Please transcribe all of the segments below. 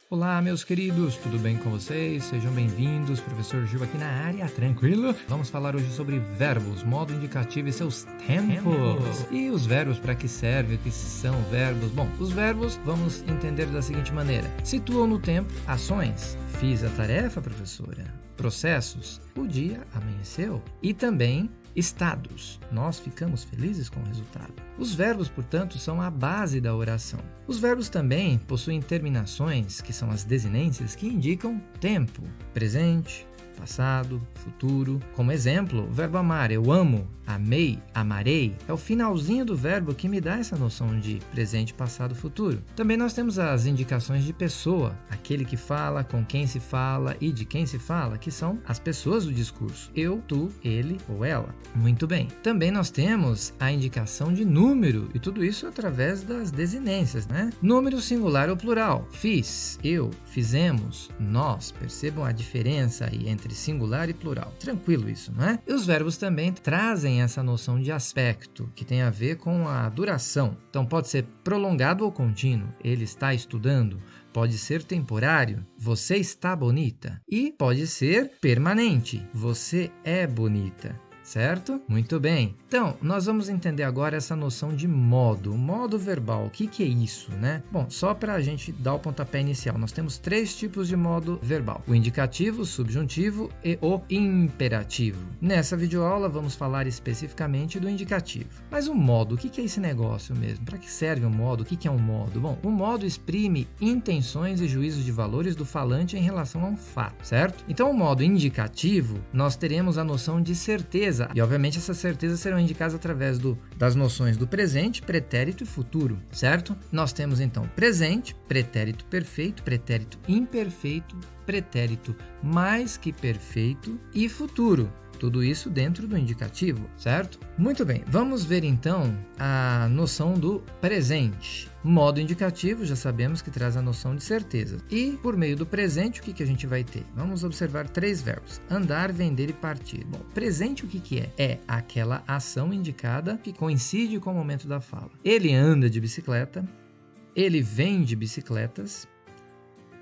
Olá, meus queridos, tudo bem com vocês? Sejam bem-vindos, professor Gil aqui na área, tranquilo? Vamos falar hoje sobre verbos, modo indicativo e seus tempos. E os verbos, para que servem, o que são verbos? Bom, os verbos vamos entender da seguinte maneira: situam no tempo ações. Fiz a tarefa, professora. Processos. O dia amanheceu. E também estados. Nós ficamos felizes com o resultado. Os verbos, portanto, são a base da oração. Os verbos também possuem terminações, que são as desinências, que indicam tempo, presente, passado, futuro. Como exemplo, o verbo amar, eu amo, amei, amarei, é o finalzinho do verbo que me dá essa noção de presente, passado, futuro. Também nós temos as indicações de pessoa, aquele que fala, com quem se fala e de quem se fala, que são as pessoas do discurso. Eu, tu, ele ou ela. Muito bem. Também nós temos a indicação de número, e tudo isso através das desinências, né? Número singular ou plural. Fiz, eu, fizemos, nós. Percebam a diferença aí entre singular e plural. Tranquilo isso, não é? E os verbos também trazem essa noção de aspecto, que tem a ver com a duração. Então pode ser prolongado ou contínuo. Ele está estudando. Pode ser temporário. Você está bonita. E pode ser permanente. Você é bonita. Certo? Muito bem. Então, nós vamos entender agora essa noção de modo. Modo verbal. O que é isso, né? Bom, só para a gente dar o pontapé inicial, nós temos 3 tipos de modo verbal: o indicativo, o subjuntivo e o imperativo. Nessa videoaula, vamos falar especificamente do indicativo. Mas o modo, o que é esse negócio mesmo? Para que serve um modo? O que é um modo? Bom, o modo exprime intenções e juízos de valores do falante em relação a um fato, certo? Então, o modo indicativo, nós teremos a noção de certeza. E, obviamente, essas certezas serão indicadas através das noções do presente, pretérito e futuro, certo? Nós temos, então, presente, pretérito perfeito, pretérito imperfeito, pretérito mais que perfeito e futuro. Tudo isso dentro do indicativo, certo? Muito bem, vamos ver então a noção do presente. Modo indicativo, já sabemos que traz a noção de certeza. E por meio do presente, o que a gente vai ter? Vamos observar 3 verbos: andar, vender e partir. Bom, presente o que é? É aquela ação indicada que coincide com o momento da fala. Ele anda de bicicleta, ele vende bicicletas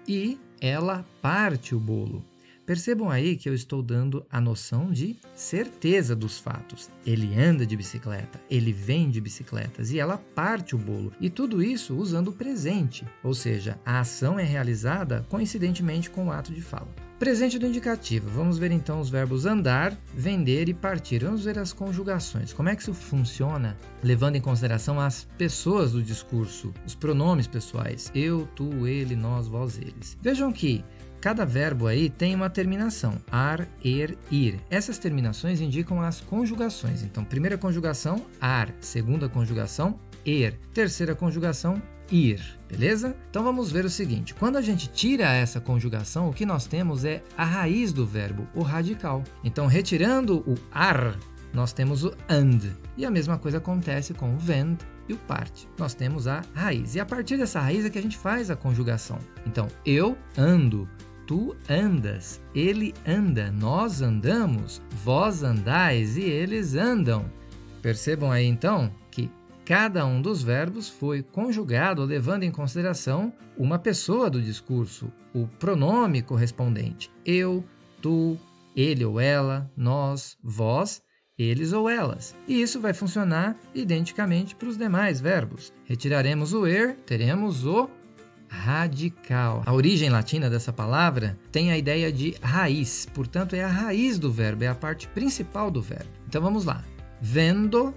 e ela parte o bolo. Percebam aí que eu estou dando a noção de certeza dos fatos. Ele anda de bicicleta, ele vende bicicletas e ela parte o bolo. E tudo isso usando o presente, ou seja, a ação é realizada coincidentemente com o ato de fala. Presente do indicativo. Vamos ver então os verbos andar, vender e partir. Vamos ver as conjugações. Como é que isso funciona, levando em consideração as pessoas do discurso, os pronomes pessoais: eu, tu, ele, nós, vós, eles. Vejam que cada verbo aí tem uma terminação: ar, ir. Essas terminações indicam as conjugações. Então, primeira conjugação, ar. Segunda conjugação, ir. Terceira conjugação, ir. Beleza? Então, vamos ver o seguinte. Quando a gente tira essa conjugação, o que nós temos é a raiz do verbo, o radical. Então, retirando o ar, nós temos o and. E a mesma coisa acontece com o vend e o part. Nós temos a raiz. E a partir dessa raiz é que a gente faz a conjugação. Então, eu ando, tu andas, ele anda, nós andamos, vós andais e eles andam. Percebam aí então que cada um dos verbos foi conjugado levando em consideração uma pessoa do discurso, o pronome correspondente: eu, tu, ele ou ela, nós, vós, eles ou elas. E isso vai funcionar identicamente para os demais verbos. Retiraremos o er, teremos o radical. A origem latina dessa palavra tem a ideia de raiz, portanto é a raiz do verbo, é a parte principal do verbo. Então vamos lá. Vendo,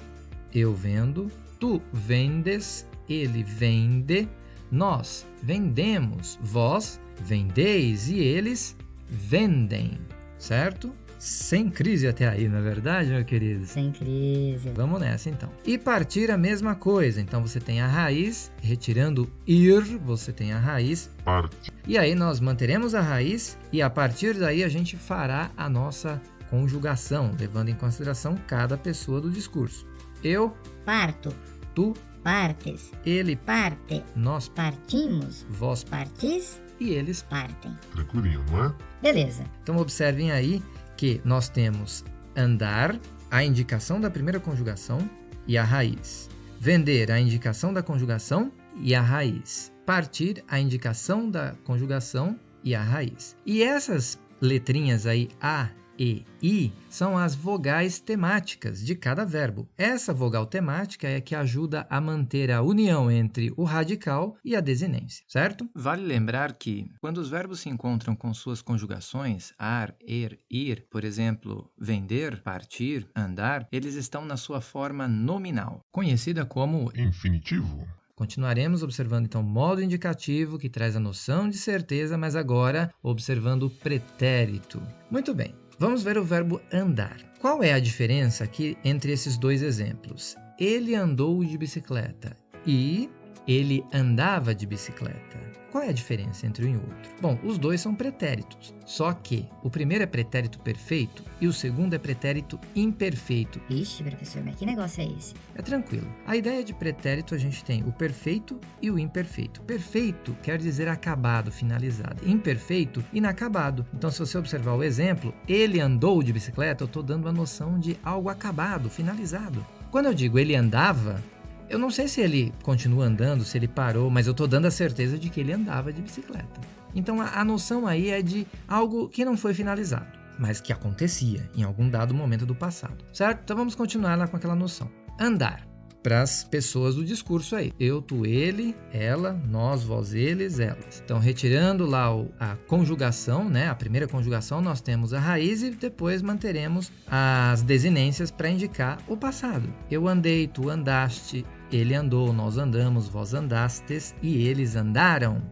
eu vendo, tu vendes, ele vende, nós vendemos, vós vendeis e eles vendem, certo? Sem crise até aí, não é verdade, meu querido? Sem crise. Vamos nessa, então. E partir a mesma coisa. Então, você tem a raiz, retirando ir, você tem a raiz. Parte. E aí, nós manteremos a raiz e, a partir daí, a gente fará a nossa conjugação, levando em consideração cada pessoa do discurso. Eu Parto. Tu Partes. ele Parte. nós Partimos. vós Partis. e eles. Partem. Tranquilinho, não é? Beleza. Então, observem aí que nós temos andar, a indicação da primeira conjugação e a raiz. Vender, a indicação da conjugação e a raiz. partir, a indicação da conjugação e a raiz. E essas letrinhas aí, A, E, I, são as vogais temáticas de cada verbo. Essa vogal temática é que ajuda a manter a união entre o radical e a desinência, certo? Vale lembrar que, quando os verbos se encontram com suas conjugações, ar, ir, por exemplo, vender, partir, andar, eles estão na sua forma nominal, conhecida como infinitivo. Continuaremos observando, então, o modo indicativo, que traz a noção de certeza, mas agora observando o pretérito. Muito bem, vamos ver o verbo andar. Qual é a diferença aqui entre esses dois exemplos? Ele andou de bicicleta e ele andava de bicicleta. Qual é a diferença entre um e outro? Bom, os dois são pretéritos, só que o primeiro é pretérito perfeito e o segundo é pretérito imperfeito. Ixi, professor, mas que negócio é esse? É tranquilo. A ideia de pretérito, a gente tem o perfeito e o imperfeito. Perfeito quer dizer acabado, finalizado. Imperfeito, inacabado. Então, se você observar o exemplo, ele andou de bicicleta, eu estou dando a noção de algo acabado, finalizado. Quando eu digo ele andava, eu não sei se ele continua andando, se ele parou, mas eu estou dando a certeza de que ele andava de bicicleta. Então, a noção aí é de algo que não foi finalizado, mas que acontecia em algum dado momento do passado, certo? Então, vamos continuar lá com aquela noção. Andar. Para as pessoas do discurso aí. Eu, tu, ele, ela, nós, vós, eles, elas. Então, retirando lá a conjugação, né? A primeira conjugação, nós temos a raiz e depois manteremos as desinências para indicar o passado. Eu andei, tu andaste, ele andou, nós andamos, vós andastes e eles andaram,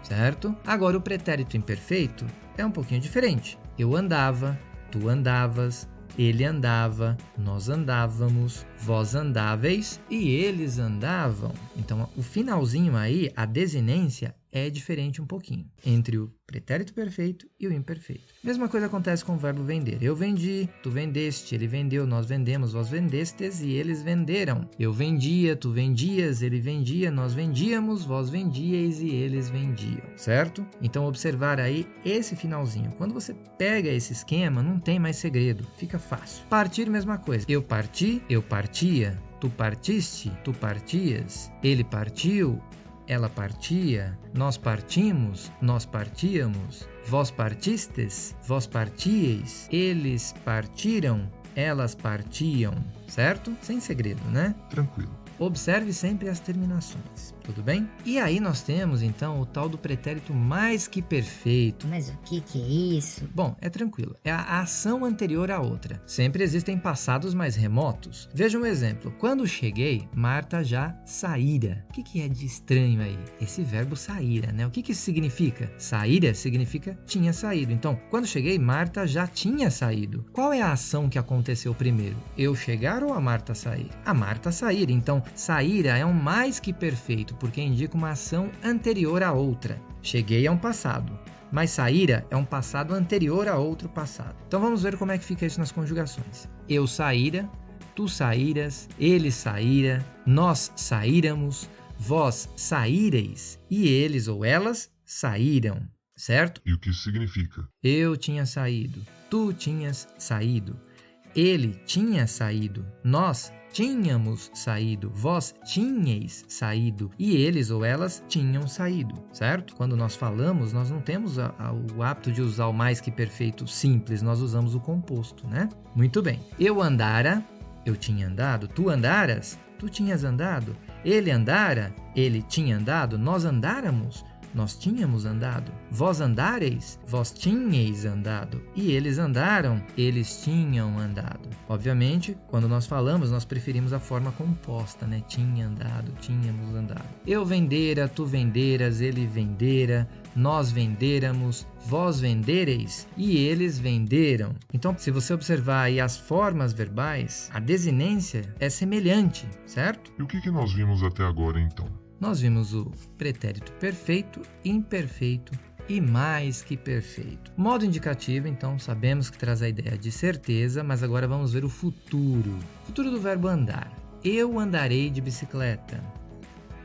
certo? Agora, o pretérito imperfeito é um pouquinho diferente. Eu andava, tu andavas, ele andava, nós andávamos, vós andáveis e eles andavam. Então, o finalzinho aí, a desinência, é diferente um pouquinho entre o pretérito perfeito e o imperfeito. Mesma coisa acontece com o verbo vender. Eu vendi, tu vendeste, ele vendeu, nós vendemos, vós vendestes e eles venderam. Eu vendia, tu vendias, ele vendia, nós vendíamos, vós vendíeis e eles vendiam, certo? Então, observar aí esse finalzinho. Quando você pega esse esquema, não tem mais segredo, fica fácil. Partir, mesma coisa. Eu parti, eu partia, tu partiste, tu partias, ele partiu, ela partia, nós partimos, nós partíamos, vós partistes, vós partíeis, eles partiram, elas partiam, certo? Sem segredo, né? Tranquilo. Observe sempre as terminações, tudo bem? E aí nós temos, então, o tal do pretérito mais que perfeito. Mas o que é isso? Bom, é tranquilo. É a ação anterior à outra. Sempre existem passados mais remotos. Veja um exemplo. Quando cheguei, Marta já saíra. O que é de estranho aí? Esse verbo saíra, né? O que isso significa? Saíra significa tinha saído. Então, quando cheguei, Marta já tinha saído. Qual é a ação que aconteceu primeiro? Eu chegar ou a Marta sair? A Marta sair. Então, saíra é um mais que perfeito, porque indica uma ação anterior à outra. Cheguei é um passado, mas saíra é um passado anterior a outro passado. Então vamos ver como é que fica isso nas conjugações. Eu saíra, tu saíras, ele saíra, nós saíramos, vós saíreis e eles ou elas saíram, certo? E o que isso significa? Eu tinha saído, tu tinhas saído, ele tinha saído, nós tínhamos saído, vós tinhais saído e eles ou elas tinham saído, certo? Quando nós falamos, nós não temos o hábito de usar o mais que perfeito simples, nós usamos o composto, né? Muito bem. Eu andara, eu tinha andado, tu andaras, tu tinhas andado, ele andara, ele tinha andado, nós andáramos, nós tínhamos andado, vós andareis, vós tinhais andado, e eles andaram, eles tinham andado. Obviamente, quando nós falamos, nós preferimos a forma composta, né? Tinha andado, tínhamos andado. Eu vendera, tu venderas, ele vendera, nós venderamos, vós vendereis, e eles venderam. Então, se você observar aí as formas verbais, a desinência é semelhante, certo? E o que nós vimos até agora, então? Nós vimos o pretérito perfeito, imperfeito e mais que perfeito. Modo indicativo, então, sabemos que traz a ideia de certeza, mas agora vamos ver o futuro. Futuro do verbo andar. Eu andarei de bicicleta.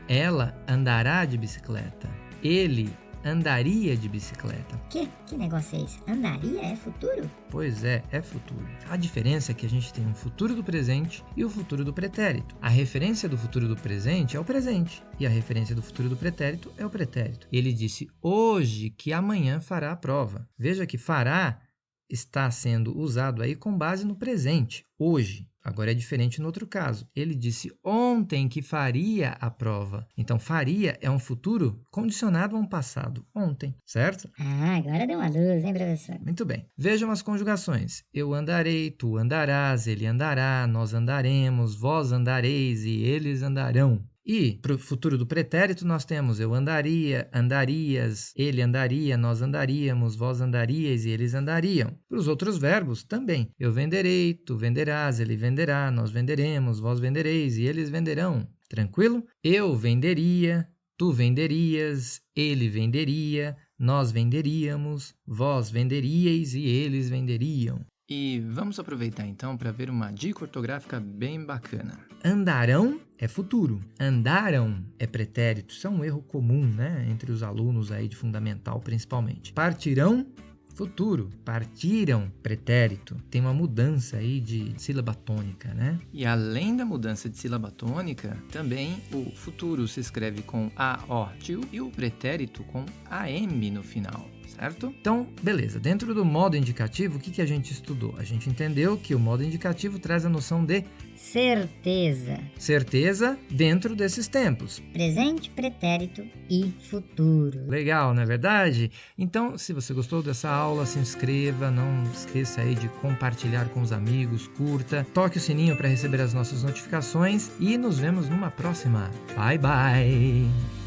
Ela andará de bicicleta. Ele andaria de bicicleta. Que negócio é esse? Andaria é futuro? Pois é futuro. A diferença é que a gente tem um futuro do presente e o futuro do pretérito. A referência do futuro do presente é o presente e a referência do futuro do pretérito é o pretérito. Ele disse hoje que amanhã fará a prova. Veja que fará está sendo usado aí com base no presente, hoje. Agora é diferente no outro caso. Ele disse ontem que faria a prova. Então, faria é um futuro condicionado a um passado, ontem, certo? Ah, agora deu uma luz, hein, professor? Muito bem. Vejam as conjugações. Eu andarei, tu andarás, ele andará, nós andaremos, vós andareis e eles andarão. E para o futuro do pretérito nós temos eu andaria, andarias, ele andaria, nós andaríamos, vós andaríeis e eles andariam. Para os outros verbos também. Eu venderei, tu venderás, ele venderá, nós venderemos, vós vendereis e eles venderão. Tranquilo? Eu venderia, tu venderias, ele venderia, nós venderíamos, vós venderíeis e eles venderiam. E vamos aproveitar então para ver uma dica ortográfica bem bacana. Andarão é futuro, andaram é pretérito. Isso é um erro comum, né, entre os alunos aí de fundamental principalmente. Partirão, futuro, partiram, pretérito. Tem uma mudança aí de sílaba tônica, né? E além da mudança de sílaba tônica, também o futuro se escreve com AO e o pretérito com AM no final. Certo? Então, beleza. Dentro do modo indicativo, o que a gente estudou? A gente entendeu que o modo indicativo traz a noção de certeza. Certeza dentro desses tempos. Presente, pretérito e futuro. Legal, não é verdade? Então, se você gostou dessa aula, se inscreva, não esqueça aí de compartilhar com os amigos, curta, toque o sininho para receber as nossas notificações e nos vemos numa próxima. Bye, bye!